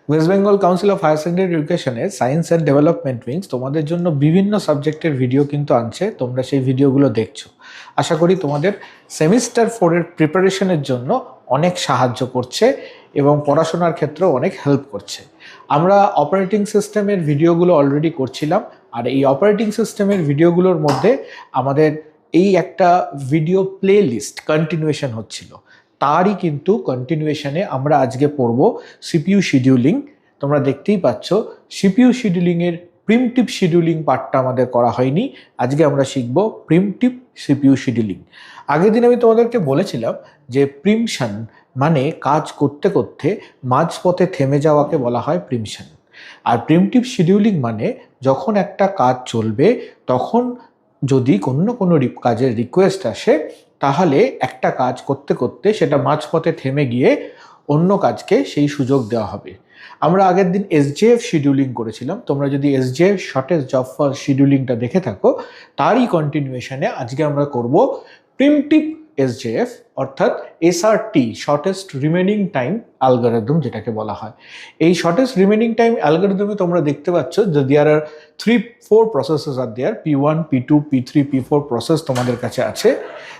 West Bengal council of higher secondary এডুকেশনের science and development wings তোমাদের জন্য বিভিন্ন সাবজেক্টের ভিডিও কিন্তু আনছে। তোমরা সেই ভিডিওগুলো দেখছো। আশা করি তোমাদের সেমিস্টার 4-এর প্রিপারেশনের জন্য অনেক সাহায্য করছে এবং পড়াশোনার ক্ষেত্রেও অনেক হেল্প করছে। আমরা অপারেটিং সিস্টেমের ভিডিওগুলো অলরেডি করছিলাম, আর এই অপারেটিং সিস্টেমের ভিডিওগুলোর মধ্যে আমাদের এই একটা ভিডিও প্লে লিস্ট কন্টিনিউয়েশন হচ্ছিল। তারই কিন্তু কন্টিনিউয়েশনে আমরা আজকে পড়ব সিপিইউ শিডিউলিং। তোমরা দেখতেই পাচ্ছ সিপিইউ শিডিউলিংয়ের প্রিমটিভ শিডিউলিং পার্টটা আমাদের করা হয়নি। আজকে আমরা শিখব প্রিমটিভ সিপিইউ শিডিউলিং। আগের দিন আমি তোমাদেরকে বলেছিলাম যে প্রিমশন মানে কাজ করতে করতে মাঝপথে থেমে যাওয়াকে বলা হয় প্রিমশন। আর প্রিমটিভ শিডিউলিং মানে যখন একটা কাজ চলবে তখন যদি কোনো কাজের রিকোয়েস্ট আসে, তাহলে একটা কাজ করতে করতে সেটা মাঝপথে থেমে গিয়ে অন্য কাজকে সেই সুযোগ দেওয়া হবে। আমরা আগের দিন এসজেএফ শিডিউলিং করেছিলাম। তোমরা যদি এসজেএফ শর্টেস্ট জব ফর শিডিউলিংটা দেখে থাকো, তারই কন্টিনিউয়েশনে আজকে আমরা করব প্রিমটিভ এসজেএফ, অর্থাৎ SRT, shortest remaining time algorithm যেটাকে বলা হয়। এই শর্টেস্ট রিমেনিং টাইম অ্যালগরিদমে তোমরা দেখতে পাচ্ছ যে দেয়ার আর 3-4 প্রসেসেস আর দেয়ার, P1, P2, P3, P4 process তোমাদের কাছে আছে।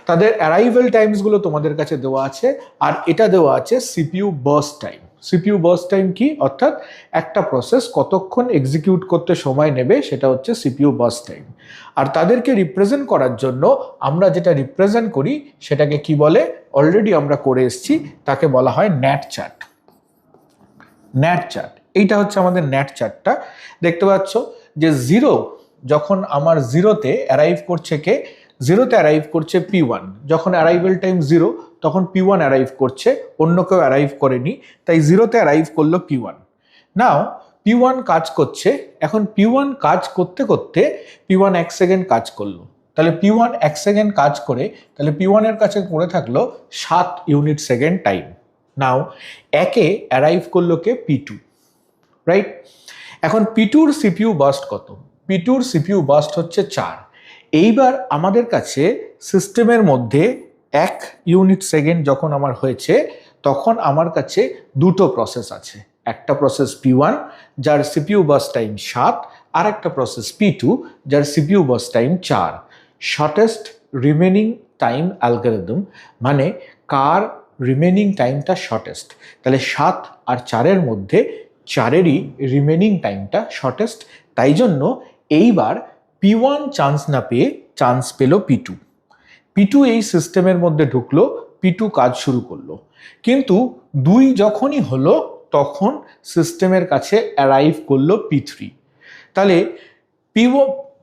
তাদের অ্যারাইভাল টাইমসগুলো তোমাদের কাছে দেওয়া আছে, আর এটা দেওয়া আছে CPU burst time. CPU burst time কি, অর্থাৎ একটা প্রসেস কতক্ষণ এক্সিকিউট করতে সময় নেবে সেটা হচ্ছে সিপিইউ বার্স্ট টাইম। আর তাদেরকে রিপ্রেজেন্ট করার জন্য আমরা যেটা রিপ্রেজেন্ট করি সেটাকে কি বলে, অলরেডি আমরা করে এসেছি, তাকে বলা হয় ন্যাট চার্ট। ন্যাট চার্ট, এইটা হচ্ছে আমাদের ন্যাট চার্টটা। দেখতে পাচ্ছ যে জিরো, যখন আমার জিরোতে অ্যারাইভ করছে কে, জিরোতে অ্যারাইভ করছে P1। যখন অ্যারাইভেল টাইম 0 তখন P1 অ্যারাইভ করছে, অন্য কেউ অ্যারাইভ করেনি, তাই জিরোতে অ্যারাইভ করলো P1। নাও P1 কাজ করছে। এখন P1 কাজ করতে করতে P1 1 সেকেন্ড কাজ করলো, তাহলে P1 1 সেকেন্ড কাজ করে, তাহলে P1 এর কাছে পড়ে থাকলো 7 ইউনিট সেকেন্ড টাইম। নাও একে অ্যারাইভ করলো কে, P2, রাইট? এখন P2 এর সিপিইউ বার্স্ট কত? P2 এর সিপিইউ বার্স্ট হচ্ছে 4। এইবার আমাদের কাছে সিস্টেমের মধ্যে 1 ইউনিট সেকেন্ড যখন আমার হয়েছে, তখন আমার কাছে দুটো প্রসেস আছে। একটা প্রসেস P1 যার সিপিইউ বার্স্ট টাইম 7, আর একটা প্রসেস P2 যার CPU burst time 4। Shortest remaining time algorithm মানে কার রিমেনিং টাইমটা শর্টেস্ট। তাহলে 7 আর 4-এর মধ্যে 4-এরই রিমেনিং টাইমটা শর্টেস্ট। তাই জন্য এইবার P1 চান্স না পেয়ে চান্স পেল P2। P2 এই সিস্টেমের মধ্যে ঢুকলো, P2 কাজ শুরু করলো। কিন্তু 2 যখনই হলো তখন সিস্টেমের কাছে অ্যারাইভ করলো P3। তাহলে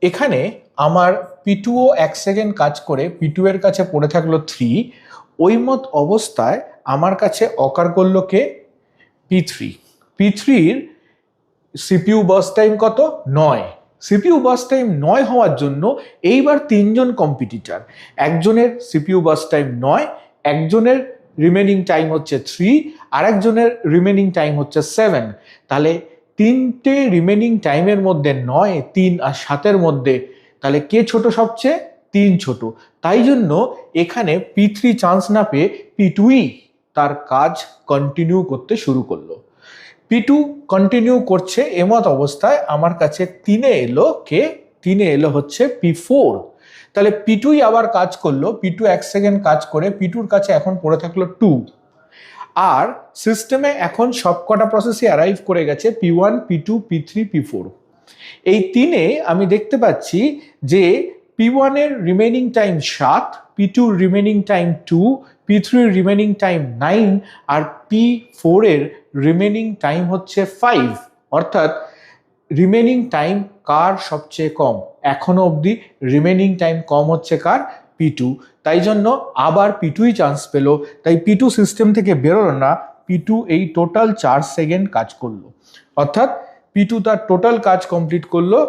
এখানে আমার P2ও 1 সেকেন্ড কাজ করে P2 এর কাছে পড়ে থাকলো 3। ওই মত অবস্থায় আমার কাছে অকার করলো কে, P3। P3-র সিপিইউ বার্স্ট টাইম কত, 9। সিপিইউ বার্স্ট টাইম 9 হওয়ার জন্য এইবার 3জন কম্পিটিটর, একজনের সিপিইউ বার্স্ট টাইম 9, একজনের রিমেনিং টাইম হচ্ছে 3, আর একজনের রিমেনিং টাইম হচ্ছে 7। তাহলে 3টে রিমেনিং টাইমের মধ্যে 9, 3 আর 7-এর মধ্যে তাহলে কে ছোট সবচেয়ে, 3 ছোট। তাই জন্য এখানে P3 চান্স না পেয়ে P2ই তার কাজ কন্টিনিউ করতে শুরু করলো। P2 কন্টিনিউ করছে, এমত অবস্থায় আমার কাছে 3-এ এলো কে, 3-এ এলো হচ্ছে P4। তাহলে P2ই আবার কাজ করলো, P2 1 সেকেন্ড কাজ করে P2-র কাছে এখন পড়ে থাকলো 2। আর সিস্টেমে এখন সবকটা প্রসেসই অ্যারাইভ করে গেছে, P1, P2, P3, P4। এই 3-এ আমি দেখতে পাচ্ছি যে P1 এর রিমেনিং টাইম 7, P2 এর রিমেনিং টাইম 2, P3 এর রিমেনিং টাইম 9, আর P4 এর রিমেনিং টাইম হচ্ছে 5। অর্থাৎ রিমেনিং টাইম কার সবচেয়ে কম, এখনো অবধি রিমেনিং টাইম কম হচ্ছে কার, P2। তাই জন্য আবার P2ই চান্স পেল, তাই P2 সিস্টেম থেকে বেরোলো না, P2 এই টোটাল 4 সেকেন্ড কাজ করলো। অর্থাৎ P2 তার টোটাল কাজ কমপ্লিট করলো।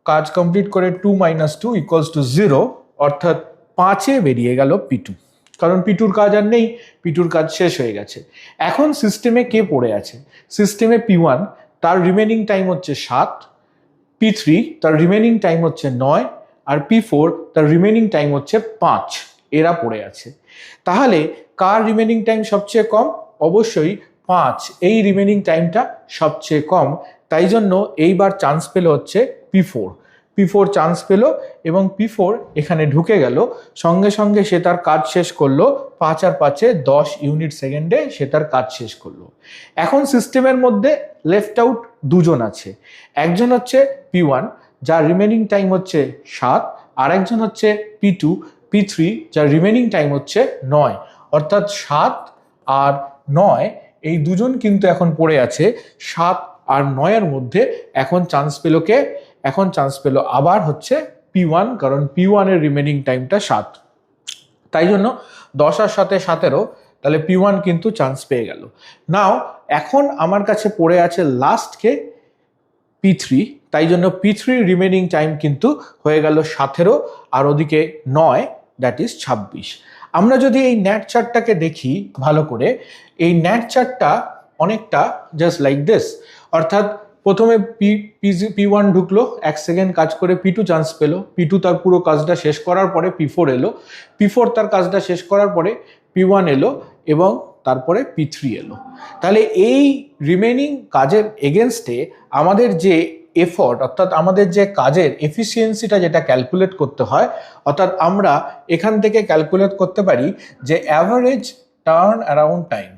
কাজ কমপ্লিট করে 2 - 2 = 0, অর্থাৎ 5-এ বেরিয়ে গেল P2, কারণ P2-র কাজ আর নেই, P2-র কাজ শেষ হয়ে গেছে। এখন সিস্টেমে কে পড়ে আছে, সিস্টেমে P1 তার রিমেনিং টাইম হচ্ছে 7, P3 তার রিমেনিং টাইম হচ্ছে 9, আর P4 তার রিমেনিং টাইম হচ্ছে 5। এরা পড়ে আছে। তাহলে কার রিমেনিং টাইম সবচেয়ে কম, অবশ্যই 5 এই রিমেনিং টাইমটা সবচেয়ে কম, তাই জন্য এইবার চান্স পেল হচ্ছে P4 চান্স পেল এবং P4 এখানে ঢুকে গেল, সঙ্গে সঙ্গে সে তার কাজ শেষ করলো 5 আর 5-এ 10 ইউনিট সেকেন্ডে সে তার কাজ শেষ করলো। এখন সিস্টেমের মধ্যে লেফট আউট দুজন আছে, একজন হচ্ছে P1 যার রিমেনিং টাইম হচ্ছে 7, আর একজন হচ্ছে P3 যার রিমেনিং টাইম হচ্ছে 9, অর্থাৎ 7 আর 9 এই দুজন কিন্তু এখন পড়ে আছে 7 আর 9-এর মধ্যে। এখন চান্স পেল কে? এখন চান্স পেল আবার হচ্ছে P1, কারণ P1 এর রিমেনিং টাইমটা 7, তাই জন্য 10 আর 7-এ 17, তাহলে P1 কিন্তু চান্স পেয়ে গেল। নাও এখন আমার কাছে পড়ে আছে লাস্টকে P3, তাই জন্য P3 রিমেনিং টাইম কিন্তু হয়ে গেল 17 আর ওদিকে 9, দ্যাট ইজ 26। আমরা যদি এই ন্যাট চার্টটাকে দেখি ভালো করে, এই ন্যাট চার্টটা অনেকটা জাস্ট লাইক দিস, অর্থাৎ প্রথমে P1 ঢুকলো, 1 সেকেন্ড কাজ করে P2 চান্স পেলো, P2 তার পুরো কাজটা শেষ করার পরে P4 এলো, P4 তার কাজটা শেষ করার পরে P1 এলো এবং তারপরে P3 এলো। তাহলে এই রিমেনিং কাজের এগেনস্টে আমাদের যে এফর্ট, অর্থাৎ আমাদের যে কাজের এফিসিয়েন্সিটা যেটা ক্যালকুলেট করতে হয়, অর্থাৎ আমরা এখান থেকে ক্যালকুলেট করতে পারি যে অ্যাভারেজ টার্ন অ্যারাউন্ড টাইম,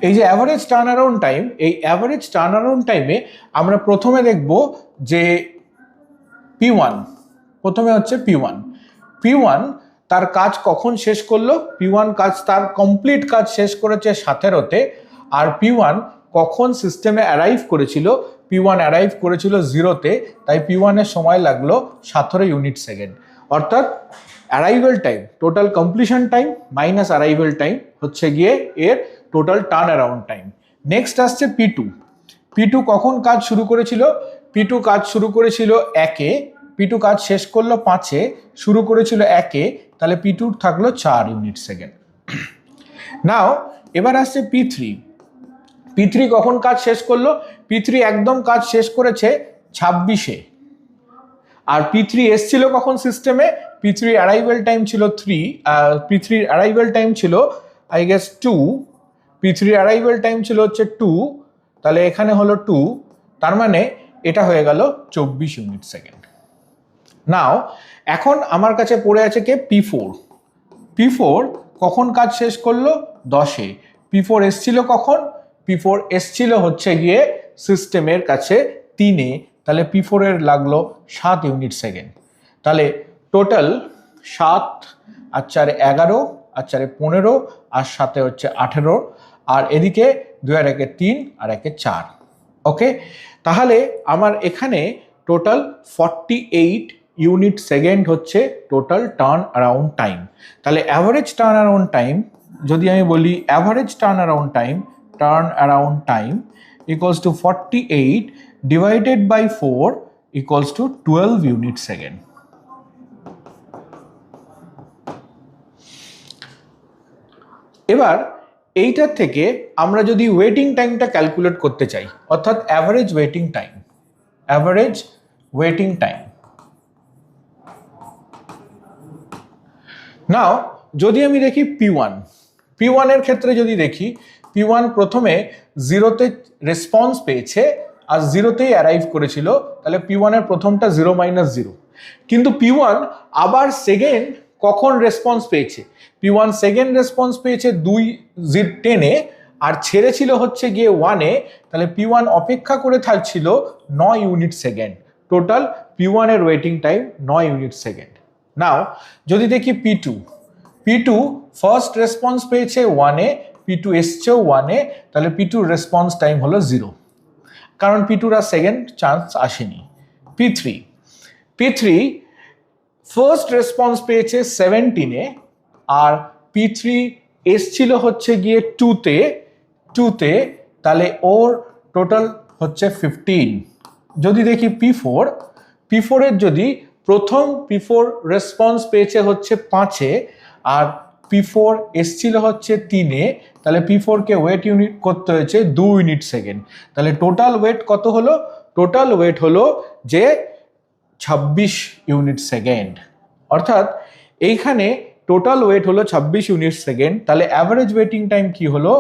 এই যে অ্যাভারেজ টার্ন অ্যারাউন্ড টাইম, এই অ্যাভারেজ টার্ন অ্যারাউন্ড টাইমে আমরা প্রথমে দেখব যে P1, প্রথমে হচ্ছে P1 তার কাজ কখন শেষ করলো? P1 কাজ তার কমপ্লিট কাজ শেষ করেছে 17-তে, আর P1 কখন সিস্টেমে অ্যারাইভ করেছিল? P1 অ্যারাইভ করেছিল 0-তে, তাই P1 এর সময় লাগলো 17 ইউনিট সেকেন্ড, অর্থাৎ arrival time, total completion time minus arrival time হচ্ছে গিয়ে এর total turn around time. Next আসছে P2 কখন কাজ শুরু করেছিল? P2 কাজ শুরু করেছিল 1-এ, P2 কাজ শেষ করলো 5-এ, শুরু করেছিল 1-এ, তাহলে P2 থাকলো 4 ইউনিট সেকেন্ড। নাও এবার আসছে P3 কখন কাজ শেষ করলো? P3 একদম কাজ শেষ করেছে 26-এ, আর P3 এসছিল কখন সিস্টেমে? P3 অ্যারাইভেল টাইম ছিল 3, P3 অ্যারাইভেল টাইম ছিল I guess 2, P3 arrival time ছিল হচ্ছে 2, তাহলে এখানে হলো 2, তার মানে এটা হয়ে গেল 24 ইউনিট সেকেন্ড। নাও এখন আমার কাছে পড়ে আছে কে? P4 কখন কাজ শেষ করলো? 10-এ। P4 এসছিল কখন? P4 এসছিল হচ্ছে গিয়ে সিস্টেমের কাছে 3-এ, তাহলে P4 এর লাগলো 7 ইউনিট সেকেন্ড। তাহলে টোটাল 7 আর 4 11 আর 4 15 আর 7 হচ্ছে 18, আর এদিকে 2 আর 1 3 আর 1 4। ওকে, তাহলে আমার এখানে টোটাল 48 ইউনিট সেকেন্ড হচ্ছে টোটাল টার্ন অ্যারাউন্ড টাইম। তাহলে অ্যাভারেজ টার্ন অ্যারাউন্ড টাইম যদি আমি বলি, average turnaround time equals to 48 divided by 4 equals to 12 unit second. এবার এইটার থেকে আমরা যদি ওয়েটিং টাইমটা ক্যালকুলেট করতে চাই, অর্থাৎ অ্যাভারেজ ওয়েটিং টাইম, নাও যদি আমি দেখি P1 এর ক্ষেত্রে যদি দেখি, P1 প্রথমে 0-তে রেসপন্স পেয়েছে আর 0-তেই অ্যারাইভ করেছিল, তাহলে P1 এর প্রথমটা 0 - 0, কিন্তু P1 আবার সেকেন্ড কখন রেসপন্স পেয়েছে? P1 সেকেন্ড রেসপন্স পেয়েছে 2:10-এ আর ছেড়েছিল হচ্ছে গিয়ে 1-এ, তাহলে P1 অপেক্ষা করে থাকছিল 9 ইউনিট সেকেন্ড। টোটাল P1 এর ওয়েটিং টাইম 9 ইউনিট সেকেন্ড। নাও যদি দেখি P2 ফার্স্ট রেসপন্স পেয়েছে 1-এ, P2 এসছেও 1-এ, তাহলে P2 রেসপন্স টাইম হলো 0, কারণ P2 আর সেকেন্ড চান্স আসেনি। P3 ফার্স্ট রেসপন্স পেয়েছে 17-এ আর P3 এসছিল হচ্ছে গিয়ে 2-তে, তাহলে ওর টোটাল হচ্ছে 15। যদি দেখি P4 এর যদি প্রথম P4 রেসপন্স পেয়েছে হচ্ছে 5-এ আর P4 এসছিল হচ্ছে 3-এ, তাহলে P4 কে ওয়েট ইউনিট করতে হয়েছে 2 ইউনিট সেকেন্ড। তাহলে টোটাল ওয়েট কত হলো? টোটাল ওয়েট হলো যে 26 ইউনিট সেকেন্ড। অর্থাৎ এইখানে টোটাল ওয়েট হলো 26 ইউনিট সেকেন্ড, তাহলে অ্যাভারেজ ওয়েটিং টাইম কি হলো?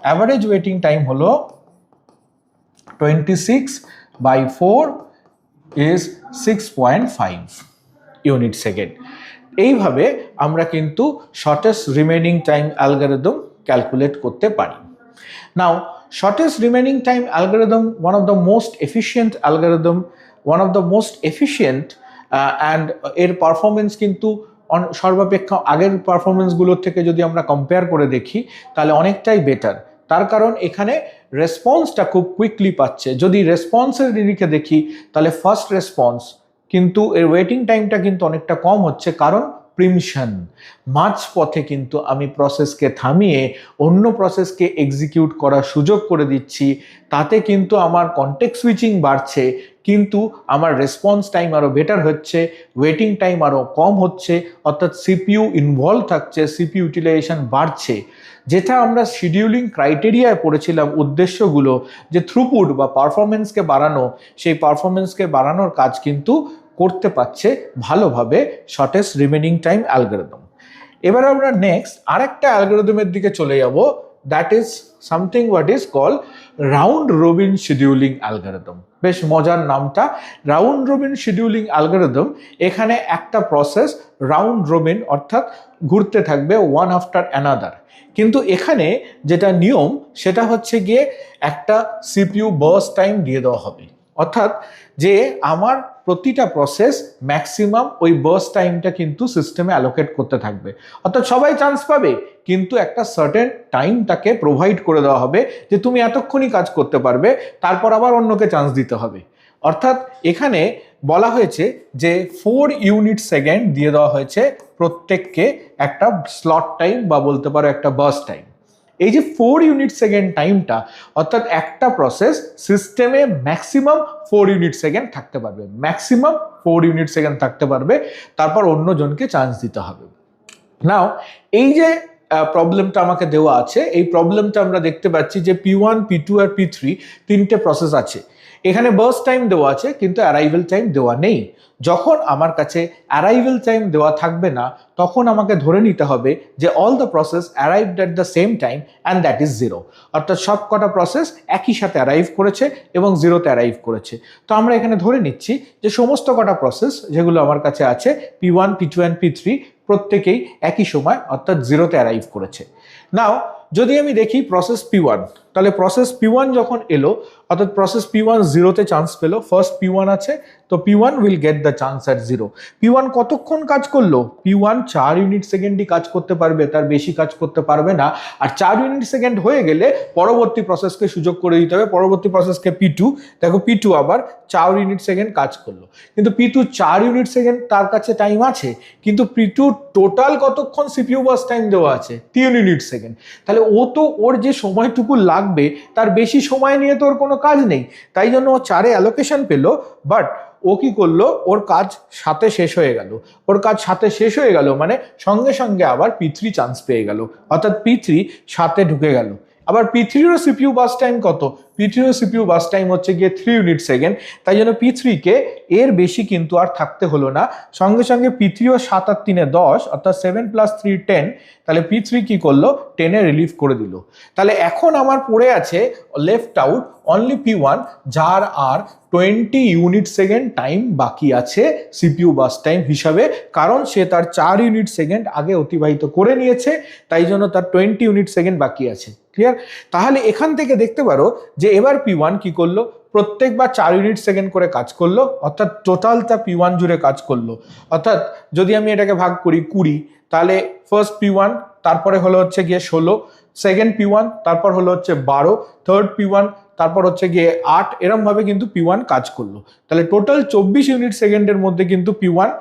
অ্যাভারেজ ওয়েটিং টাইম হলো 26/4 ইজ 6.5 ইউনিট সেকেন্ড। এইভাবে আমরা কিন্তু shortest remaining time algorithm calculate করতে পারি। নাও shortest remaining time algorithm, one of the most efficient algorithm, one of the most efficient and এর পারফরমেন্স কিন্তু সর্বাপেক্ষা আগের পারফরমেন্সগুলোর থেকে যদি আমরা কম্পেয়ার করে দেখি তাহলে অনেকটাই বেটার। তার কারণ এখানে রেসপন্সটা খুব কুইকলি পাচ্ছে। যদি রেসপন্সের নিরিখে দেখি তাহলে ফার্স্ট রেসপন্স কিন্তু এর ওয়েটিং টাইমটা কিন্তু অনেকটা কম হচ্ছে, কারণ প্রিমশন, মাঝপথে কিন্তু আমি প্রসেসকে থামিয়ে অন্য প্রসেসকে এক্সিকিউট করার সুযোগ করে দিচ্ছি। তাতে কিন্তু আমার কনটেক্সট সুইচিং বাড়ছে, কিন্তু আমার রেসপন্স টাইম আরও বেটার হচ্ছে, ওয়েটিং টাইম আরও কম হচ্ছে, অর্থাৎ সিপিইউ ইনভলভ থাকছে, সিপিইউ ইউটিলাইজেশন বাড়ছে। যেটা আমরা শিডিউলিং ক্রাইটেরিয়ায় পড়েছিলাম উদ্দেশ্যগুলো, যে থ্রুপুট বা পারফরমেন্সকে বাড়ানো, সেই পারফরমেন্সকে বাড়ানোর কাজ কিন্তু করতে পারছে ভালোভাবে শর্টেস্ট রিমেনিং টাইম অ্যালগরিদম। এবার আমরা নেক্সট আরেকটা অ্যালগরিদমের দিকে চলে যাব, that is something what is call round robin scheduling algorithm. বেশ মজার নামটা, রাউন্ড রবিন শিডিউলিং অ্যালগরিদম। এখানে একটা প্রসেস রাউন্ড রবিন অর্থাৎ ঘুরতে থাকবে ওয়ান আফটার অ্যানাদার, কিন্তু এখানে যেটা নিয়ম সেটা হচ্ছে গিয়ে একটা সিপিইউ বার্স্ট টাইম দিয়ে দেওয়া হবে, অর্থাৎ যে আমার প্রতিটা প্রসেস ম্যাক্সিমাম ওই বার্স্ট টাইমটা কিন্তু সিস্টেমে অ্যালোকেট করতে থাকবে। অর্থাৎ সবাই চান্স পাবে, কিন্তু একটা সার্টেন টাইম তাকে প্রোভাইড করে দেওয়া হবে যে তুমি এতক্ষণই কাজ করতে পারবে, তারপর আবার অন্যকে চান্স দিতে হবে। অর্থাৎ এখানে বলা হয়েছে যে 4 ইউনিট সেকেন্ড দিয়ে দেওয়া হয়েছে প্রত্যেককে একটা স্লট টাইম বা বলতে পারো একটা বার্স্ট টাইম। এই যে 4 ইউনিট সেকেন্ড টাইমটা, অর্থাৎ একটা প্রসেস সিস্টেমে ম্যাক্সিমাম 4 ইউনিট সেকেন্ড থাকতে পারবে, ম্যাক্সিমাম 4 ইউনিট সেকেন্ড থাকতে পারবে, তারপর অন্যজনকে চান্স দিতে হবে। নাও এই যে প্রবলেমটা আমাকে দেওয়া আছে, এই প্রবলেমটা আমরা দেখতে পাচ্ছি যে P1, P2 আর P3 তিনটে প্রসেস আছে। এখানে বার্স্ট টাইম দেওয়া আছে কিন্তু অ্যারাইভেল টাইম দেওয়া নেই। যখন আমার কাছে অ্যারাইভেল টাইম দেওয়া থাকবে না, তখন আমাকে ধরে নিতে হবে যে all the process arrived at the same time and that is 0, অর্থাৎ সব কটা প্রসেস একই সাথে অ্যারাইভ করেছে এবং 0তে অ্যারাইভ করেছে। তো আমরা এখানে ধরে নিচ্ছি যে সমস্ত কটা প্রসেস যেগুলো আমার কাছে আছে P1, P2 অ্যান্ড P3 প্রত্যেকেই একই সময় অর্থাৎ 0তে অ্যারাইভ করেছে। নাও যদি আমি দেখি প্রসেস P1, তাহলে প্রসেস P1 যখন এলো, অর্থাৎ প্রসেস P1 0তে চান্স পেলো, ফার্স্ট P1 আছে, তো P1 will get the chance at 0। P1 কতক্ষণ কাজ করলো? P1 4 ইউনিট সেকেন্ডই কাজ করতে পারবে, তার বেশি কাজ করতে পারবে না। আর 4 ইউনিট সেকেন্ড হয়ে গেলে পরবর্তী প্রসেসকে সুযোগ করে দিতে হবে, পরবর্তী প্রসেসকে P2। দেখো P2 আবার 4 ইউনিট সেকেন্ড কাজ করলো, কিন্তু P2 4 ইউনিট সেকেন্ড তার কাছে টাইম আছে, কিন্তু P2 টোটাল কতক্ষণ সিপিইউ বার্স্ট টাইম দেওয়া আছে? 3 ইউনিট সেকেন্ড। তাহলে ও তো ওর যে সময়টুকু লাগবে তার বেশি সময় নিয়ে তো ওর কোনো কাজ নেই, তাই জন্য ও 4-এ অ্যালোকেশন পেলো, বাট ও কি করলো? ওর কাজ 7-এ শেষ হয়ে গেল। ওর কাজ 7-এ শেষ হয়ে গেল মানে সঙ্গে সঙ্গে আবার P3 চান্স পেয়ে গেল, অর্থাৎ P3 7-এ ঢুকে গেল। আবার P3-রও সিপিইউ বার্স্ট টাইম কত? P3-রও সিপিইউ বার্স্ট টাইম হচ্ছে গিয়ে 3 ইউনিট সেকেন্ড, তাই জন্য P3-কে এর বেশি কিন্তু আর থাকতে হলো না। সঙ্গে সঙ্গে P3-ও 7 আর 3-এ 10, অর্থাৎ 7 + 3 10, তাহলে P3 কি করলো? 10-এ রিলিভ করে দিল। তাহলে এখন আমার পড়ে আছে লেফট আউট অনলি P1, যার আর 20 ইউনিট সেকেন্ড টাইম বাকি আছে সিপিইউ বার্স্ট টাইম হিসাবে, কারণ সে তার 4 ইউনিট সেকেন্ড আগে অতিবাহিত করে নিয়েছে, তাই জন্য তার 20 ইউনিট সেকেন্ড বাকি আছে। ক্লিয়ার? তাহলে এখান থেকে দেখতে পারো যে এবার P1 কি করলো? প্রত্যেকবার 4 ইউনিট সেকেন্ড করে কাজ করলো, অর্থাৎ টোটালটা P1 জুড়ে কাজ করলো। অর্থাৎ যদি আমি এটাকে ভাগ করি 20, তাহলে ফার্স্ট P1, তারপরে হলো হচ্ছে গিয়ে 16, সেকেন্ড P1, তারপর হলো হচ্ছে 12, থার্ড P1, তারপর হচ্ছে গিয়ে 8, এরম ভাবে কিন্তু P1 কাজ করলো। তাহলে টোটাল 24 ইউনিট সেকেন্ডের মধ্যে কিন্তু P1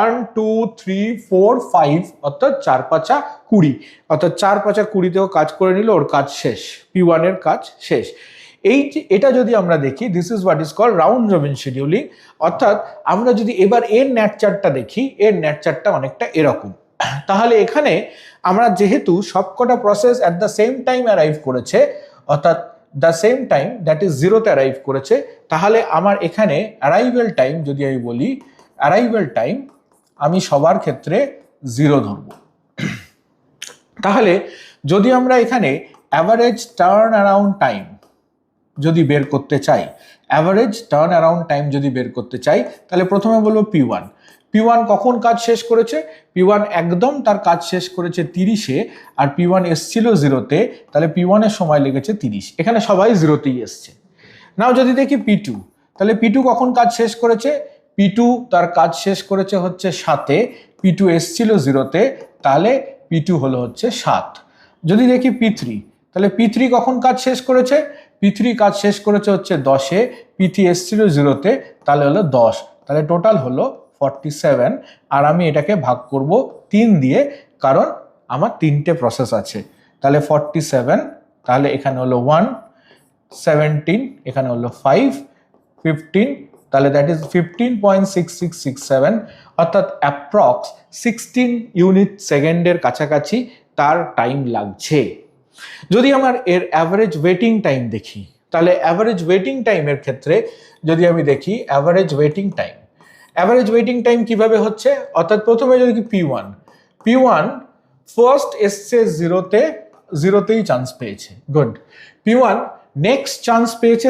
1 2 3 4 5, অর্থাৎ 4×5 20, অর্থাৎ 4×5 20তেও কাজ করে নিল, ওর কাজ শেষ, P1 এর কাজ শেষ। এটা যদি আমরা দেখি, this is what is call round robin scheduling. অর্থাৎ আমরা যদি এবার এর ন্যাচারটা দেখি, এর ন্যাচারটা অনেকটা এরকম। তাহলে এখানে আমরা যেহেতু সবকটা process at the same time arrive করেছে, অর্থাৎ the same time that is 0তে অ্যারাইভ করেছে, তাহলে আমার এখানে অ্যারাইভেল টাইম যদি আমি বলি, অ্যারাইভেল টাইম আমি সবার ক্ষেত্রে 0 ধরবো। তাহলে যদি আমরা এখানে অ্যাভারেজ টার্ন অ্যারাউন্ড টাইম যদি বের করতে চাই, অ্যাভারেজ টার্ন অ্যারাউন্ড টাইম যদি বের করতে চাই, তাহলে প্রথমে বলবো P1। P1 কখন কাজ শেষ করেছে? P1 একদম তার কাজ শেষ করেছে 30-এ, আর P1 এসছিল 0-তে, তাহলে P1 এর সময় লেগেছে 30। এখানে সবাই 0-তেই এসছে। নাও যদি দেখি P2, তাহলে P2 কখন কাজ শেষ করেছে? P2 তার কাজ শেষ করেছে হচ্ছে 7-এ, P2 এসছিল 0-তে, তাহলে P2 হলো হচ্ছে 7। যদি দেখি P3, তাহলে P3 কখন কাজ শেষ করেছে? P3 কাজ শেষ করেছে হচ্ছে 10-এ, P3 এসছিল 0-তে, তাহলে হলো 10। তাহলে টোটাল হলো 47, আর আমি এটাকে ভাগ করব 3 দিয়ে, কারণ আমার 3টে প্রসেস আছে। তাহলে 47, তাহলে এখানে হলো 1, 17, এখানে হলো 5, 15, তাহলে দ্যাট ইজ 15.6667, অর্থাৎ অ্যাপ্রক্স 16 ইউনিট সেকেন্ডের কাছাকাছি তার টাইম লাগছে। যদি আমার এর অ্যাভারেজ ওয়েটিং টাইম দেখি, তাহলে অ্যাভারেজ ওয়েটিং টাইমের ক্ষেত্রে যদি আমি দেখি অ্যাভারেজ ওয়েটিং টাইম কিভাবে হচ্ছে, অর্থাৎ প্রথমে যদি P1 ফার্স্ট এসছে 0-তেই চান্স পেয়েছে, গুড। P1 নেক্সট চান্স পেয়েছে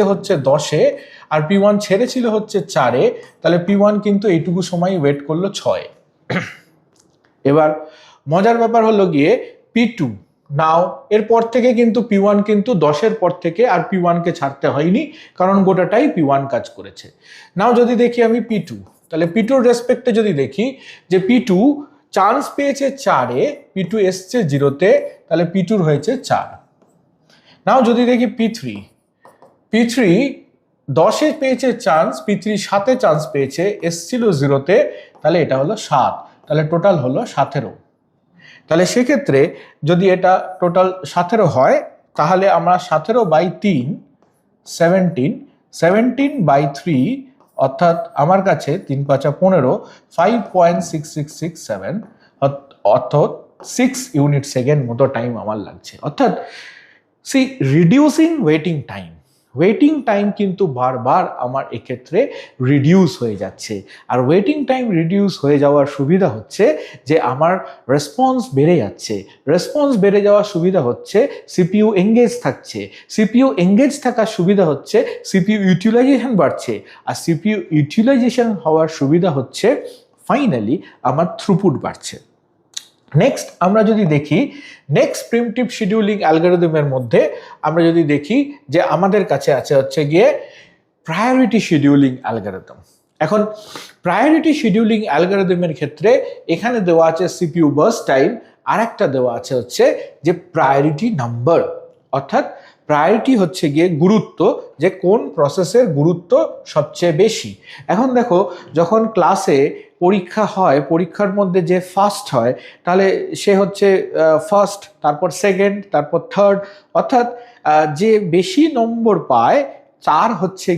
হচ্ছে 10-এ, আর P1 ছেড়েছিল হচ্ছে 4-এ, তাহলে P1 কিন্তু এইটুকু সময় ওয়েট করলো 6-এ। এবার মজার ব্যাপার হলো P2, নাও এরপর থেকে কিন্তু P1 কিন্তু 10-এর পর থেকে আর P1-কে ছাড়তে হয়নি, কারণ গোটাটাই P1 কাজ করেছে। নাও যদি দেখি আমি P2, তাহলে P2-র রেসপেক্টে যদি দেখি যে P2 চান্স পেয়েছে 4-এ, P2 এসছে 0-তে, তাহলে P2-র হয়েছে 4। নাও যদি দেখি P3 10-এ পেয়েছে চান্স, P3 7-এ চান্স পেয়েছে, এসছিল 0-তে, তাহলে এটা হলো 7, তাহলে টোটাল হলো 17। তাহলে সেক্ষেত্রে যদি এটা টোটাল 17 হয়, তাহলে আমরা 17/3 17/3 অর্থাৎ আমার কাছে 3×5 = 15, 5.6667, অর্থাৎ 6 ইউনিট সেকেন্ড মতো টাইম আমার লাগছে। অর্থাৎ রিডিউসিং ওয়েটিং টাইম কিন্তু বারবার আমার এক্ষেত্রে রিডিউস হয়ে যাচ্ছে। আর ওয়েটিং টাইম রিডিউস হয়ে যাওয়ার সুবিধা হচ্ছে যে আমার রেসপন্স বেড়ে যাওয়ার সুবিধা হচ্ছে সিপিইউ এঙ্গেজ থাকছে। সিপিইউ এঙ্গেজ থাকার সুবিধা হচ্ছে সিপিইউ ইউটিলাইজেশন বাড়ছে, আর সিপিইউ ইউটিলাইজেশন হওয়ার সুবিধা হচ্ছে ফাইনালি আমার থ্রুপুট বাড়ছে। নেক্সট আমরা যদি দেখি নেক্সট প্রিমিটিভ শিডিউলিং অ্যালগরিদমের মধ্যে আমরা যদি দেখি যে আমাদের কাছে আছে হচ্ছে প্রায়োরিটি শিডিউলিং অ্যালগরিদম। এখন প্রায়োরিটি শিডিউলিং অ্যালগরিদমের ক্ষেত্রে এখানে দেওয়া আছে সিপিইউ বার্স্ট টাইম, আর একটা দেওয়া আছে হচ্ছে যে প্রায়োরিটি নাম্বার, অর্থাৎ প্রায়োরিটি হচ্ছে গুরুত্ব, যে কোন প্রসেসের গুরুত্ব সবচেয়ে বেশি। এখন দেখো, যখন ক্লাসে পরীক্ষা হয়, পরীক্ষার মধ্যে যে ফার্স্ট হয়, তাহলে সে হচ্ছে ফার্স্ট, তারপর সেকেন্ড, তারপর থার্ড, অর্থাৎ যে বেশি নম্বর পায় তার হচ্ছে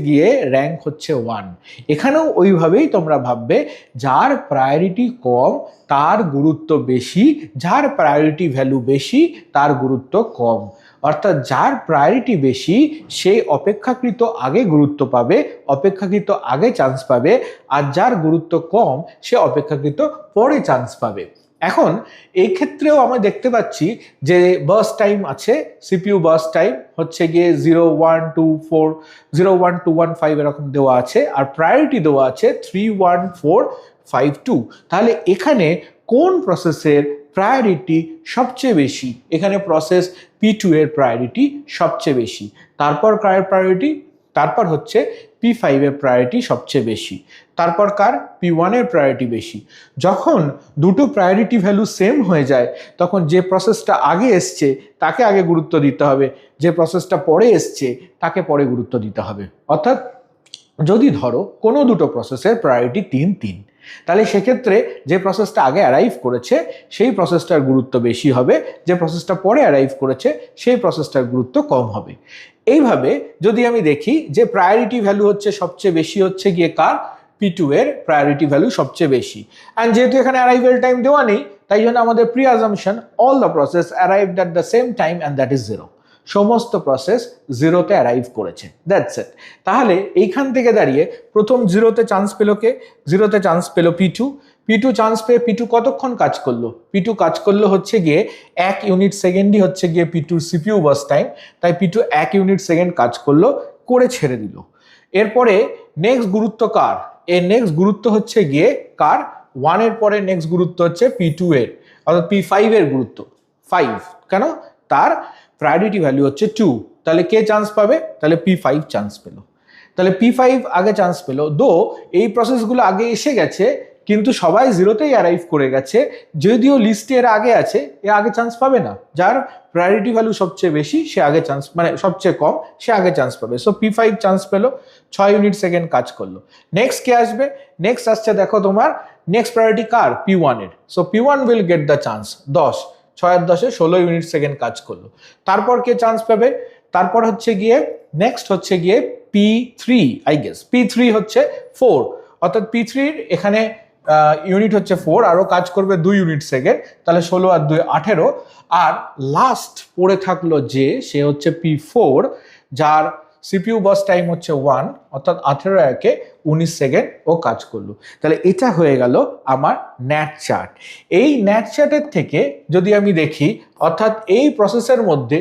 র্যাঙ্ক হচ্ছে 1। এখানেও ওইভাবেই তোমরা ভাববে, যার প্রায়োরিটি কম তার গুরুত্ব বেশি, যার প্রায়োরিটি ভ্যালু বেশি তার গুরুত্ব কম। অর্থাৎ যার প্রায়োরিটি বেশি সে অপেক্ষাকৃত আগে গুরুত্ব পাবে, অপেক্ষাকৃত আগে চান্স পাবে, আর যার গুরুত্ব কম সে অপেক্ষাকৃত পরে চান্স পাবে। এখন এই ক্ষেত্রেও আমরা দেখতে পাচ্ছি যে বার্স্ট টাইম আছে, সিপিইউ বার্স্ট টাইম হচ্ছে 0.124 0.1215 এরকম দেওয়া আছে, আর প্রায়োরিটি দেওয়া আছে 3.1452। তাহলে এখানে কোন প্রসেসের প্রায়োরিটি সবচেয়ে বেশি? এখানে প্রসেস P2 এর প্রায়োরিটি সবচেয়ে বেশি। তারপর হচ্ছে P5 এর প্রায়োরিটি সবচেয়ে বেশি। তারপর কার? P1 এর প্রায়োরিটি বেশি। যখন দুটো প্রায়োরিটি ভ্যালু সেম হয়ে যায়, তখন যে প্রসেসটা আগে এসছে তাকে আগে গুরুত্ব দিতে হবে, যে প্রসেসটা পরে এসছে তাকে পরে গুরুত্ব দিতে হবে। অর্থাৎ যদি ধরো কোনো দুটো প্রসেসের প্রায়োরিটি 3, তাহলে সেক্ষেত্রে যে প্রসেসটা আগে অ্যারাইভ করেছে সেই প্রসেসটার গুরুত্ব বেশি হবে, যে প্রসেসটা পরে অ্যারাইভ করেছে সেই প্রসেসটার গুরুত্ব কম হবে। এইভাবে যদি আমি দেখি যে প্রায়োরিটি ভ্যালু হচ্ছে সবচেয়ে বেশি হচ্ছে কার? P2 এর প্রায়োরিটি ভ্যালু সবচেয়ে বেশি। অ্যান্ড যেহেতু এখানে অ্যারাইভেল টাইম দেওয়া নেই, তাই জন্য আমাদের pre assumption all the process arrived at the same time and that is 0। সমস্ত প্রসেস জিরোতে অ্যারাইভ করেছে, দ্যাটস ইট। তাহলে এইখান থেকে দাঁড়িয়ে প্রথম জিরোতে চান্স পেল কে? জিরোতে চান্স পেল P2। P2 চান্স পেয়ে P2 কতক্ষণ কাজ করলো? P2 কাজ করলো হচ্ছে গিয়ে 1 ইউনিট সেকেন্ডই হচ্ছে গিয়ে P2 সিপিইউ বাস টাইম, তাই P2 1 ইউনিট সেকেন্ড কাজ করলো, করে ছেড়ে দিল। এরপরে নেক্সট গুরুত্ব কার? এর নেক্সট গুরুত্ব হচ্ছে গিয়ে কার? 1 এর পরে নেক্সট গুরুত্ব হচ্ছে P2 এর, অর্থাৎ P5 এর গুরুত্ব 5। কেন? তার প্রায়োরিটি ভ্যালু হচ্ছে 2। তাহলে কে চান্স পাবে? তাহলে P5 চান্স পেল। তাহলে P5 আগে চান্স পেল, দো এই প্রসেসগুলো আগে এসে গেছে কিন্তু সবাই জিরোতেই অ্যারাইভ করে গেছে, যদিও লিস্টে এর আগে আছে, এ আগে চান্স পাবে না। যার প্রায়োরিটি ভ্যালু সবচেয়ে বেশি সে আগে চান্স, মানে সবচেয়ে কম সে আগে চান্স পাবে। সো P5 চান্স পেল, 6 ইউনিট সেকেন্ড কাজ করলো। নেক্সট কে আসবে? নেক্সট আসছে দেখো তোমার নেক্সট প্রায়োরিটি কার? P1 এর। So P1 will get the chance 10, 6 আর 10 16 ইউনিট সেকেন্ড কাজ করলো। তারপর কে চান্স পাবে? তারপর হচ্ছে গিয়ে নেক্সট হচ্ছে গিয়ে P3, আই গেস P3 হচ্ছে 4, অর্থাৎ P3 এখানে ইউনিট হচ্ছে 4, আরো কাজ করবে 2 ইউনিট সেকেন্ড, তাহলে 16 আর 2 18। আর লাস্ট পড়ে থাকলো যে সে হচ্ছে P4, যার সিপিইউ বাস টাইম হচ্ছে 1, অর্থাৎ 18 একে 19 সেকেন্ড ও কাজ করলো। তাহলে এটা হয়ে গেল আমার ন্যাট চার্ট। এই ন্যাট চার্টের থেকে যদি আমি দেখি, অর্থাৎ এই প্রসেসের মধ্যে,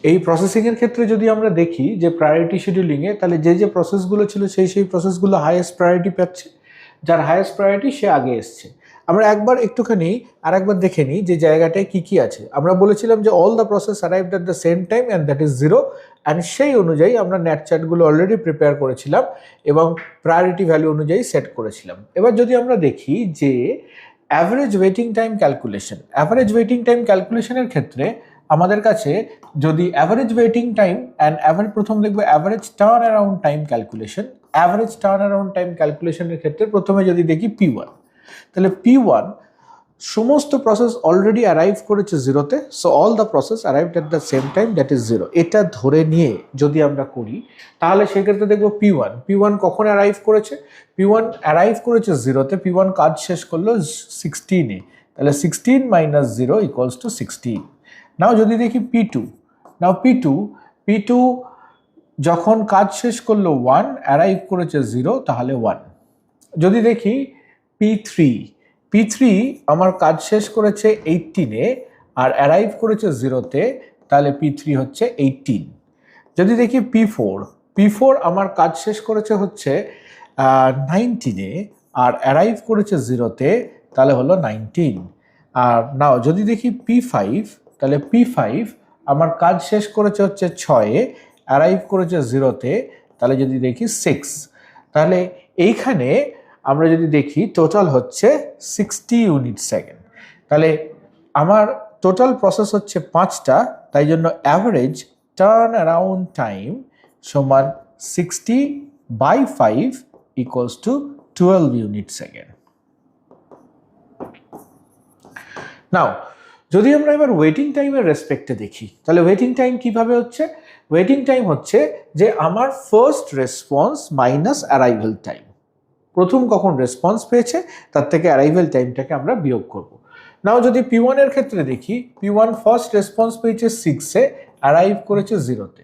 এই প্রসেসিংয়ের ক্ষেত্রে যদি আমরা দেখি যে প্রায়োরিটি শিডিউলিংয়ে, তাহলে যে যে প্রসেসগুলো ছিল সেই প্রসেসগুলো হাইয়েস্ট প্রায়োরিটি পাচ্ছে, যার হাইয়েস্ট প্রায়োরিটি সে আগে এসছে। আমরা একবার একটুখানি আর একবার দেখে নিই যে জায়গাটায় কি কি আছে। আমরা বলেছিলাম যে all the process arrived at the same time and that is 0, and সেই অনুযায়ী আমরা ন্যাট চার্টগুলো অলরেডি প্রিপেয়ার করেছিলাম এবং প্রায়োরিটি ভ্যালু অনুযায়ী সেট করেছিলাম। এবার যদি আমরা দেখি যে average waiting time calculation, average waiting time ক্যালকুলেশনের ক্ষেত্রে আমাদের কাছে যদি average waiting time and average, প্রথম দেখবো average turnaround time calculation. Average turnaround time ক্যালকুলেশনের ক্ষেত্রে প্রথমে যদি দেখি P1, তাহলে P1 সমস্ত প্রসেস অলরেডি অ্যারাইভ করেছে জিরোতে, so all the process arrived at the same time, that is 0। এটা ধরে নিয়ে যদি আমরা করি তাহলে সেক্ষেত্রে দেখবো P1 কখন অ্যারাইভ করেছে? P1 অ্যারাইভ করেছে জিরোতে, P1 কাজ শেষ করলো 16-এ, তাহলে 16 মাইনাস 0 ইকুয়ালস টু 16। নাও যদি দেখি P2, নাও P2 যখন কাজ শেষ করলো 1, অ্যারাইভ করেছে 0, তাহলে 1। যদি দেখি P3 আমার কাজ শেষ করেছে 18-এ আর অ্যারাইভ করেছে 0-তে, তাহলে P3 হচ্ছে 18। যদি দেখি P4 আমার কাজ শেষ করেছে হচ্ছে 19-এ আর অ্যারাইভ করেছে 0-তে, তাহলে হলো 19। আর নাও যদি দেখি P5, তাহলে P5 আমার কাজ শেষ করেছে হচ্ছে 6-এ, অ্যারাইভ করেছে 0-তে, তাহলে যদি দেখি 6। তাহলে এইখানে আমরা যদি দেখি টোটাল হচ্ছে 60 ইউনিট সেকেন্ড। তাহলে আমার টোটাল প্রসেস হচ্ছে 5টা, তাই জন্য অ্যাভারেজ টার্ন অ্যারাউন্ড টাইম সমান 60/5 ইকুয়ালস টু 12 ইউনিট সেকেন্ড। নাও যদি আমরা এবার ওয়েটিং টাইমের রেসপেক্টে দেখি, তাহলে ওয়েটিং টাইম কিভাবে হচ্ছে? ওয়েটিং টাইম হচ্ছে যে আমার first response minus arrival time, প্রথম কখন রেসপন্স পেয়েছে তার থেকে অ্যারাইভেল টাইমটাকে আমরা বিয়োগ করব। নাও যদি P1 এর ক্ষেত্রে দেখি, P1 ফার্স্ট রেসপন্স পেয়েছে 6-এ, অ্যারাইভ করেছে 0-তে।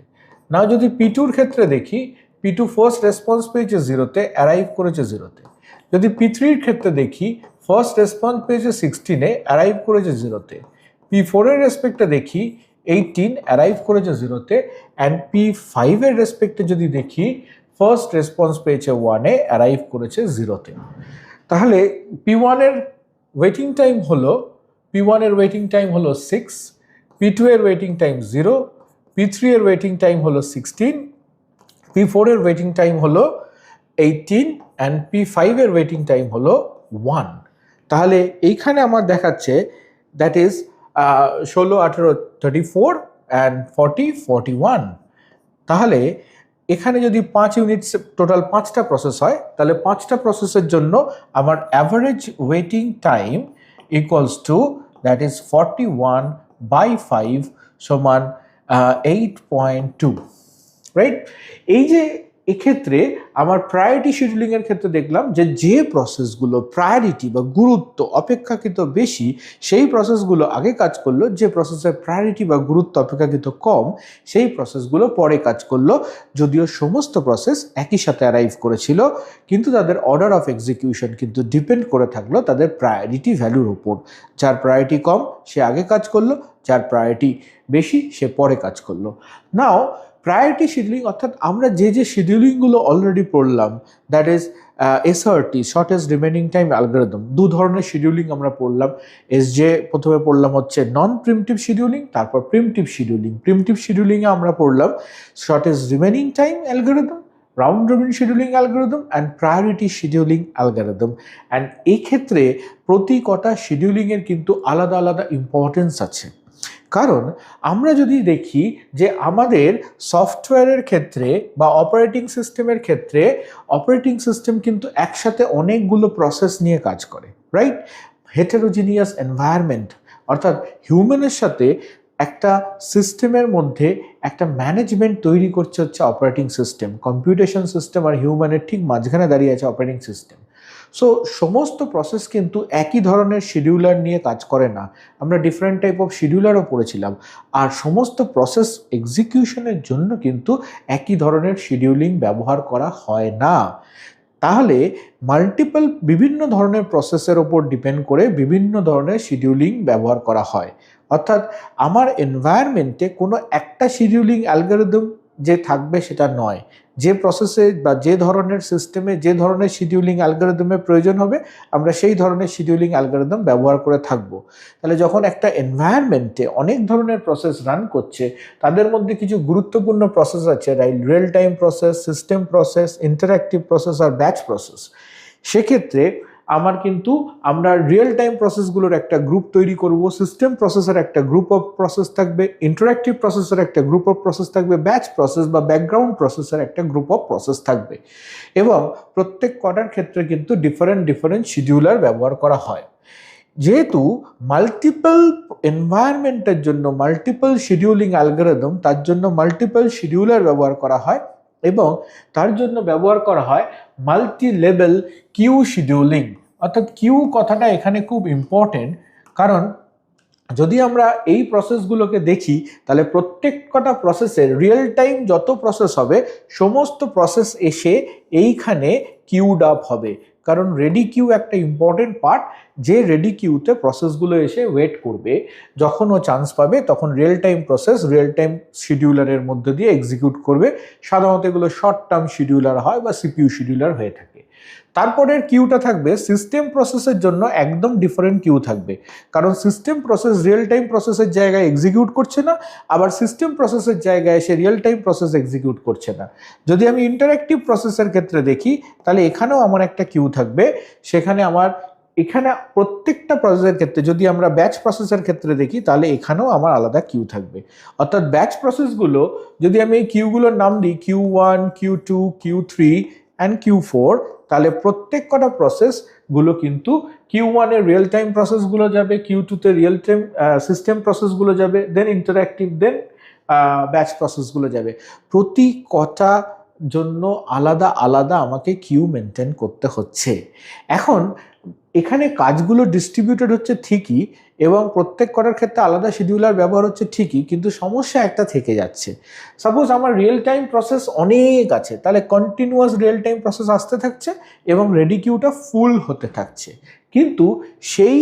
নাও যদি P2 এর ক্ষেত্রে দেখি, P2 ফার্স্ট রেসপন্স পেয়েছে 0-তে, অ্যারাইভ করেছে 0-তে। যদি P3 এর ক্ষেত্রে দেখি, ফার্স্ট রেসপন্স পেয়েছে 16-এ, অ্যারাইভ করেছে 0-তে। P4 এর রেসপেক্টে দেখি 18, অ্যারাইভ করেছে 0-তে, অ্যান্ড P5 এর রেসপেক্টে যদি দেখি, ফার্স্ট রেসপন্স পেয়েছে 1-এ, অ্যারাইভ করেছে 0-তে। তাহলে P1 এর ওয়েটিং টাইম হলো, P1 এর ওয়েটিং টাইম হলো 6, P2 এর ওয়েটিং টাইম 0, P3 এর ওয়েটিং টাইম হলো 16, P4 এর ওয়েটিং টাইম হলো 18, অ্যান্ড P5 এর ওয়েটিং টাইম হলো 1। তাহলে এইখানে আমার দেখাচ্ছে দ্যাট ইজ 16, 18, 34 অ্যান্ড 40, 41। তাহলে এখানে যদি 5 ইউনিট, টোটাল 5টা প্রসেস হয়, তাহলে 5টা প্রসেসের জন্য আমার average waiting time equals to that is 41/5 সমান 8.2, রাইট? এই যে এক্ষেত্রে আমার প্রায়োরিটি শিডিউলিংয়ের ক্ষেত্রে দেখলাম যে প্রসেসগুলো প্রায়োরিটি বা গুরুত্ব অপেক্ষাকৃত বেশি সেই প্রসেসগুলো আগে কাজ করলো, যে প্রসেসের প্রায়োরিটি বা গুরুত্ব অপেক্ষাকৃত কম সেই প্রসেসগুলো পরে কাজ করলো। যদিও সমস্ত প্রসেস একই সাথে অ্যারাইভ করেছিল, কিন্তু তাদের অর্ডার অফ এক্সিকিউশন কিন্তু ডিপেন্ড করে থাকলো তাদের প্রায়োরিটি ভ্যালুর উপর। যার প্রায়োরিটি কম সে আগে কাজ করলো, যার প্রায়োরিটি বেশি সে পরে কাজ করলো। নাও প্রায়োরিটি শিডিউলিং অর্থাৎ আমরা যে শিডিউলিংগুলো অলরেডি পড়লাম, that is SRT, shortest remaining time algorithm. দু ধরনের শিডিউলিং আমরা পড়লাম। প্রথমে পড়লাম হচ্ছে নন প্রিমটিভ শিডিউলিং, তারপর প্রিমটিভ শিডিউলিং। প্রিমটিভ শিডিউলিংয়ে আমরা পড়লাম shortest remaining time algorithm, round robin scheduling algorithm and priority scheduling algorithm. And এই ক্ষেত্রে প্রতি কটা শিডিউলিংয়ের কিন্তু আলাদা আলাদা ইম্পর্টেন্স আছে। কারণ আমরা যদি দেখি যে আমাদের সফটওয়্যারের ক্ষেত্রে বা অপারেটিং সিস্টেমের ক্ষেত্রে অপারেটিং সিস্টেম কিন্তু একসাথে অনেকগুলো প্রসেস নিয়ে কাজ করে, রাইট? হেটেরোজিনিয়াস এনভায়রনমেন্ট, অর্থাৎ হিউম্যানের সাথে একটা সিস্টেমের মধ্যে একটা ম্যানেজমেন্ট তৈরি করছে হচ্ছে অপারেটিং সিস্টেম। কম্পিউটেশন সিস্টেম আর হিউম্যানের ঠিক মাঝখানে দাঁড়িয়ে আছে অপারেটিং সিস্টেম। সো সমস্ত প্রসেস কিন্তু একই ধরনের শিডিউলার নিয়ে কাজ করে না। আমরা ডিফারেন্ট টাইপ অফ শিডিউলারও পড়েছিলাম। আর সমস্ত প্রসেস এক্সিকিউশনের জন্য কিন্তু একই ধরনের শিডিউলিং ব্যবহার করা হয় না। তাহলে বিভিন্ন ধরনের প্রসেসের ওপর ডিপেন্ড করে বিভিন্ন ধরনের শিডিউলিং ব্যবহার করা হয়। অর্থাৎ আমার এনভায়রনমেন্টে কোনো একটা শিডিউলিং অ্যালগরিদম যে থাকবে সেটা নয়। যে প্রসেসে বা যে ধরনের সিস্টেমে যে ধরনের শিডিউলিং অ্যালগরিদমের প্রয়োজন হবে আমরা সেই ধরনের শিডিউলিং অ্যালগরিদম ব্যবহার করে থাকব। তাহলে যখন একটা এনভায়রনমেন্টে অনেক ধরনের প্রসেস রান করছে, তাদের মধ্যে কিছু গুরুত্বপূর্ণ প্রসেস আছে, real time process, system process, interactive process আর ব্যাচ প্রসেস। সেক্ষেত্রে আমরা রিয়েল টাইম প্রসেসগুলোর একটা গ্রুপ তৈরি করব, সিস্টেম প্রসেসের একটা গ্রুপ অফ প্রসেস থাকবে, ইন্টারঅ্যাক্টিভ প্রসেসের একটা গ্রুপ অফ প্রসেস থাকবে, ব্যাচ প্রসেস বা ব্যাকগ্রাউন্ড প্রসেসের একটা গ্রুপ অফ প্রসেস থাকবে। এবং প্রত্যেক কটার ক্ষেত্রে কিন্তু ডিফারেন্ট শিডিউলার ব্যবহার করা হয়। যেহেতু মাল্টিপল এনভায়রনমেন্টের জন্য মাল্টিপল শিডিউলিং অ্যালগরিদম, তার জন্য মাল্টিপল শিডিউলার ব্যবহার করা হয় এবং তার জন্য ব্যবহার করা হয় মাল্টি লেভেল কিউ শিডিউলিং। অর্থাৎ কিউ কথাটা এখানে খুব ইম্পর্টেন্ট, কারণ যদি আমরা এই প্রসেসগুলোকে দেখি তাহলে প্রত্যেক কটা প্রসেসের রিয়েল টাইম যত প্রসেস হবে সমস্ত প্রসেস এসে এইখানে কিউড আপ হবে। কারণ রেডি কিউ একটা ইম্পর্টেন্ট পার্ট, যে রেডি কিউতে প্রসেসগুলো এসে ওয়েট করবে, যখন ও চান্স পাবে তখন real time process real time শিডিউলারের মধ্যে দিয়ে এক্সিকিউট করবে। সাধারণত এগুলো শর্ট টার্ম শিডিউলার হয় বা সিপিইউ শিডিউলার হয়ে থাকে। তারপরের কিউটা থাকবে সিস্টেম প্রসেসের জন্য একদম ডিফারেন্ট কিউ থাকবে, কারণ সিস্টেম প্রসেস রিয়েল টাইম প্রসেসের জায়গায় এক্সিকিউট করছে না, আবার সিস্টেম প্রসেসের জায়গায় এসে রিয়েল টাইম প্রসেস এক্সিকিউট করছে না। যদি আমি ইন্টারঅ্যাক্টিভ প্রসেসের ক্ষেত্রে দেখি তাহলে এখানেও আমার একটা কিউ থাকবে। এখানে প্রত্যেকটা প্রসেসের ক্ষেত্রে যদি আমরা ব্যাচ প্রসেসের ক্ষেত্রে দেখি তাহলে এখানেও আমার আলাদা কিউ থাকবে। অর্থাৎ ব্যাচ প্রসেসগুলো যদি আমি এই কিউগুলোর নাম দিই Q1, Q2, Q3 and Q4, তাহলে প্রত্যেক কটা প্রসেসগুলো কিন্তু Q1 এর রিয়েল টাইম প্রসেসগুলো যাবে, Q2 তে রিয়েল টাইম সিস্টেম প্রসেসগুলো যাবে, দেন ইন্টারঅ্যাক্টিভ, দেন ব্যাচ প্রসেসগুলো যাবে। প্রতি কটা জন্য আলাদা আলাদা আমাকে কিউ মেনটেন করতে হচ্ছে। এখন এখানে কাজগুলো ডিস্ট্রিবিউটেড হচ্ছে ঠিকই এবং প্রত্যেক কটার ক্ষেত্রে আলাদা শিডিউলার ব্যবহার হচ্ছে ঠিকই, কিন্তু সমস্যা একটা থেকে যাচ্ছে। সাপোজ আমার রিয়েল টাইম প্রসেস অনেক আছে, তাহলে কন্টিনিউয়াস রিয়েল টাইম প্রসেস আসতে থাকছে এবং রেডি কিউটা ফুল হতে থাকছে, কিন্তু সেই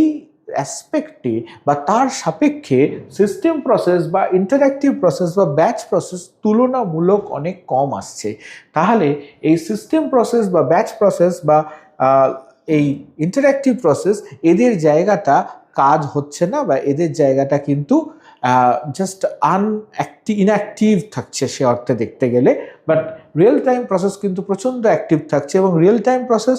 অ্যাসপেক্টে বা তার সাপেক্ষে সিস্টেম প্রসেস বা ইন্টারঅ্যাক্টিভ প্রসেস বা ব্যাচ প্রসেস তুলনামূলক অনেক কম আসছে। তাহলে এই সিস্টেম প্রসেস বা ব্যাচ প্রসেস বা এই ইন্টারঅ্যাক্টিভ প্রসেস এদের জায়গাটা কাজ হচ্ছে না, বা এদের জায়গাটা কিন্তু জাস্ট ইনঅ্যাক্টিভ থাকছে সে অর্থে দেখতে গেলে। বাট রিয়েল টাইম প্রসেস কিন্তু প্রচণ্ড অ্যাক্টিভ থাকছে এবং real time process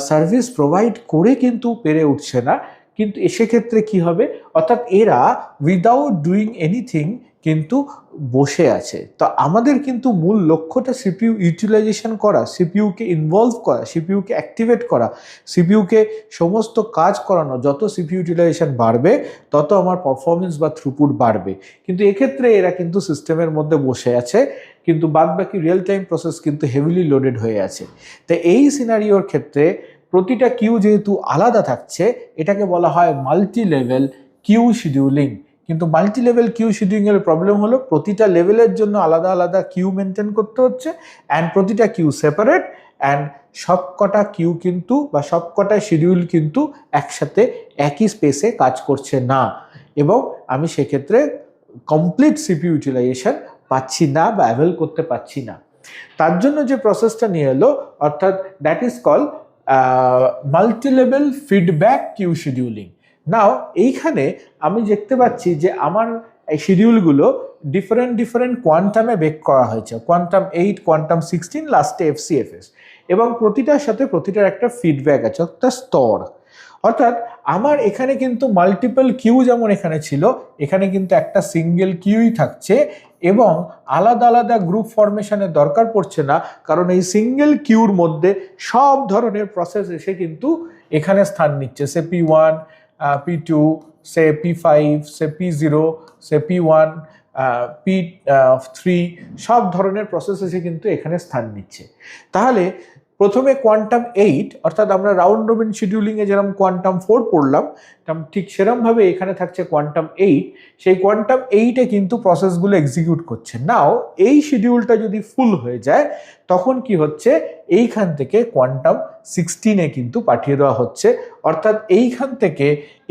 service provide করে কিন্তু পেরে উঠছে না। কিন্তু সেক্ষেত্রে কি হবে, অর্থাৎ এরা উইদাউট ডুইং এনিথিং কিন্তু বসে আছে। তো আমাদের কিন্তু মূল লক্ষ্যটা সিপিইউ ইউটিলাইজেশন করা, সিপিইউকে ইনভলভ করা, সিপিইউকে অ্যাক্টিভেট করা, সিপিইউকে সমস্ত কাজ করানো। যত সিপিইউ ইউটিলাইজেশন বাড়বে তত আমার পারফরমেন্স বা থ্রুপুট বাড়বে। কিন্তু এক্ষেত্রে এরা কিন্তু সিস্টেমের মধ্যে বসে আছে, কিন্তু বাদবাকি রিয়েল টাইম প্রসেস কিন্তু হেভিলি লোডেড হয়ে আছে। তো এই সিনারিওর ক্ষেত্রে প্রতিটা কিউ যেহেতু আলাদা থাকছে, এটাকে বলা হয় মাল্টি লেভেল কিউ শিডিউলিং। কিন্তু মাল্টি লেভেল কিউ শিডিউলিংয়ের প্রবলেম হলো প্রতিটা লেভেলের জন্য আলাদা আলাদা কিউ মেনটেন করতে হচ্ছে, অ্যান্ড প্রতিটা কিউ সেপারেট, অ্যান্ড সবকটা কিউ কিন্তু বা সবকটা শিডিউল কিন্তু একসাথে একই স্পেসে কাজ করছে না, এবং আমি সেক্ষেত্রে কমপ্লিট সিপিইউ ইউটিলাইজেশন পাচ্ছি না বা অ্যাভেল করতে পারছি না। তার জন্য যে প্রসেসটা নিয়ে এলো, অর্থাৎ that is call multi level feedback queue scheduling. Now এইখানে আমি দেখতে পাচ্ছি যে আমার এই শিডিউলগুলো ডিফারেন্ট কোয়ান্টামে বেক করা হয়েছে, কোয়ান্টাম 8, কোয়ান্টাম 16, লাস্টে FCFS, এবং প্রতিটার সাথে প্রতিটার একটা ফিডব্যাক আছে, একটা স্তর। অর্থাৎ আমার এখানে কিন্তু মাল্টিপল কিউ যেমন এখানে ছিল, এখানে কিন্তু একটা সিঙ্গেল কিউই থাকছে, এবং আলাদা আলাদা গ্রুপ ফরমেশনের দরকার পড়ছে না, কারণ এই সিঙ্গেল কিউর মধ্যে সব ধরনের প্রসেস এসে কিন্তু এখানে স্থান নিচ্ছে। সে P1, P2, সে P5, সে P0, সে P1, P3, সব ধরনের প্রসেস এসে কিন্তু এখানে স্থান নিচ্ছে। তাহলে প্রথমে কোয়ান্টাম 8, অর্থাৎ আমরা রাউন্ড রবিন শিডিউলিংয়ে যেরকম কোয়ান্টাম 4 পড়লাম, ঠিক সেরকমভাবে এখানে থাকছে কোয়ান্টাম 8। সেই কোয়ান্টাম 8-এ কিন্তু প্রসেসগুলো এক্সিকিউট করছে। নাও এই শিডিউলটা যদি ফুল হয়ে যায়, তখন কি হচ্ছে, এইখান থেকে কোয়ান্টাম 16-এ কিন্তু পাঠিয়ে দেওয়া হচ্ছে। অর্থাৎ এইখান থেকে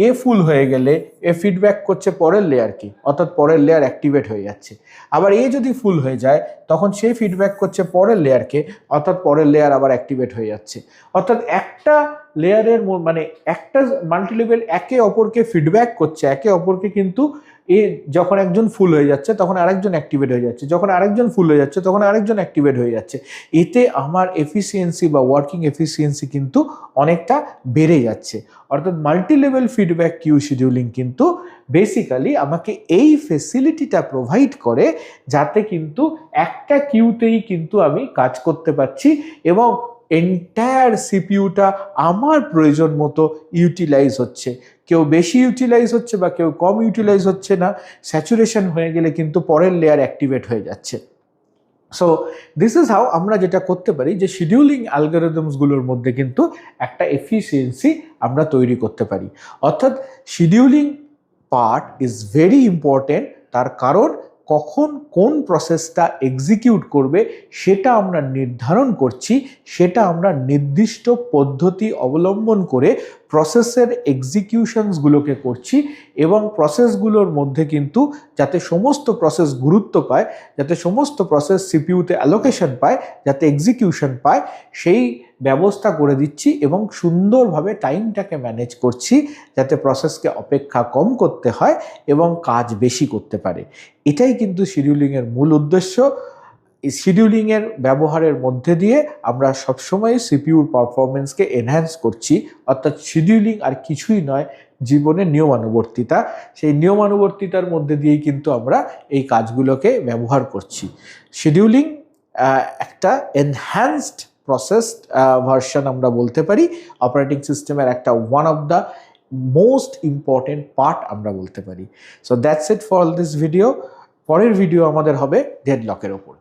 এ ফুল হয়ে গেলে এ ফিডব্যাক করছে পরের লেয়ারকে, অর্থাৎ পরের লেয়ার অ্যাক্টিভেট হয়ে যাচ্ছে। আবার এ যদি ফুল হয়ে যায়, তখন সে ফিডব্যাক করছে পরের লেয়ারকে, অর্থাৎ পরের লেয়ার আবার অ্যাক্টিভেট হয়ে যাচ্ছে। অর্থাৎ একটা লেয়ারের মানে একটা মাল্টিলেভেল একে অপরকে ফিডব্যাক করছে, একে অপরকে কিন্তু এ যখন একজন ফুল হয়ে যাচ্ছে তখন আরেকজন অ্যাক্টিভেট হয়ে যাচ্ছে, যখন আরেকজন ফুল হয়ে যাচ্ছে তখন আরেকজন অ্যাক্টিভেট হয়ে যাচ্ছে। এতে আমার এফিসিয়েন্সি বা ওয়ার্কিং এফিসিয়েন্সি কিন্তু অনেকটা বেড়ে যাচ্ছে। অর্থাৎ multi level feedback queue scheduling কিন্তু বেসিক্যালি আমাকে এই ফেসিলিটিটা প্রোভাইড করে, যাতে কিন্তু একটা কিউতেই কিন্তু আমি কাজ করতে পারছি, এবং এন্টায়ার সিপিইউটা আমার প্রয়োজন মতো ইউটিলাইজ হচ্ছে। কেউ বেশি ইউটিলাইজ হচ্ছে বা কেউ কম ইউটিলাইজ হচ্ছে না, স্যাচুরেশন হয়ে গেলে কিন্তু পরের লেয়ার অ্যাক্টিভেট হয়ে যাচ্ছে। সো দিস ইজ হাউ আমরা যেটা করতে পারি, যে শিডিউলিং অ্যালগরিদমসগুলোর মধ্যে কিন্তু একটা এফিসিয়েন্সি আমরা তৈরি করতে পারি। অর্থাৎ scheduling part is very important, তার কারণ কখন কোন প্রসেসটা এক্সিকিউট করবে সেটা আমরা নির্ধারণ করছি, সেটা আমরা নির্দিষ্ট পদ্ধতি অবলম্বন করে প্রসেসের এক্সিকিউশনসগুলোকে করছি, এবং প্রসেসগুলোর মধ্যে কিন্তু যাতে সমস্ত প্রসেস গুরুত্ব পায়, যাতে সমস্ত প্রসেস সিপিইউতে অ্যালোকেশন পায়, যাতে এক্সিকিউশন পায়, সেই ব্যবস্থা করে দিচ্ছি, এবং সুন্দরভাবে টাইমটাকে ম্যানেজ করছি, যাতে প্রসেসকে অপেক্ষা কম করতে হয় এবং কাজ বেশি করতে পারে। এটাই কিন্তু শিডিউলিংয়ের মূল উদ্দেশ্য। এই শিডিউলিংয়ের ব্যবহারের মধ্যে দিয়ে আমরা সবসময় সিপিইউর পারফরমেন্সকে এনহ্যান্স করছি। অর্থাৎ শিডিউলিং আর কিছুই নয়, জীবনের নিয়মানুবর্তিতা। সেই নিয়মানুবর্তিতার মধ্যে দিয়েই কিন্তু আমরা এই কাজগুলোকে ব্যবহার করছি। শিডিউলিং একটা এনহ্যান্সড প্রসেস ভার্সন আমরা বলতে পারি, অপারেটিং সিস্টেমের একটা one of the most important part আমরা বলতে পারি। So that's it for this video. পরের ভিডিও আমাদের হবে ডেডলকের ওপর।